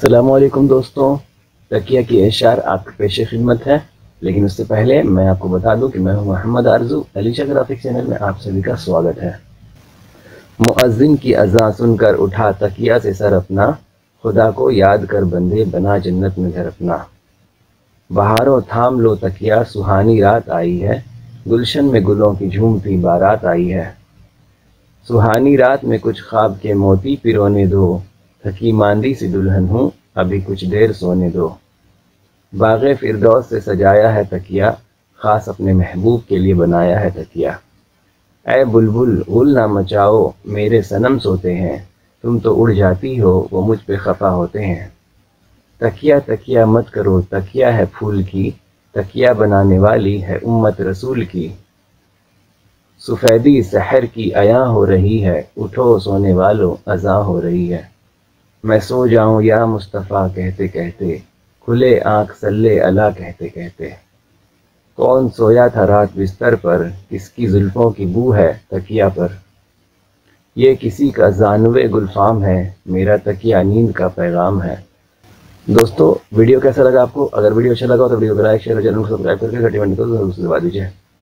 السلام علیکم دوستوں، تکیہ کی اشعار آپ کے پیش خدمت ہے، لیکن اس سے پہلے میں آپ کو بتا دوں کہ میں ہوں محمد آرزو۔ علیشہ گرافک چینل میں آپ سبھی کا سواگت ہے۔ مؤذن کی اذان سن کر اٹھا تکیہ سے سر اپنا، خدا کو یاد کر بندے بنا جنت میں گھر اپنا۔ بہاروں تھام لو تکیہ، سہانی رات آئی ہے، گلشن میں گلوں کی جھومتی بارات آئی ہے۔ سہانی رات میں کچھ خواب کے موتی پرونے دو، تھکی ماندی سی دلہن ہوں ابھی کچھ دیر سونے دو۔ باغ فردوس سے سجایا ہے تکیہ، خاص اپنے محبوب کے لیے بنایا ہے تکیہ۔ اے بلبل غل نہ مچاؤ، میرے صنم سوتے ہیں، تم تو اڑ جاتی ہو وہ مجھ پہ خفا ہوتے ہیں۔ تکیہ تکیہ مت کرو، تکیہ ہے پھول کی، تکیہ بنانے والی ہے امت رسول کی۔ سفیدی سحر کی عیاں ہو رہی ہے، اٹھو سونے والو اذاں ہو رہی ہے۔ میں سو جاؤں یا مصطفیٰ کہتے کہتے، کھلے آنکھ صلی اللہ کہتے کہتے۔ کون سویا تھا رات بستر پر، کس کی زلفوں کی بو ہے تکیہ پر۔ یہ کسی کا زانوے گلفام ہے، میرا تکیہ نیند کا پیغام ہے۔ دوستو، ویڈیو کیسا لگا آپ کو؟ اگر ویڈیو اچھا لگا تو ویڈیو کو لائک شیئر اور چینل کو سبسکرائب کر کے گھنٹی بجنے کو ضرور دبا دیجیے۔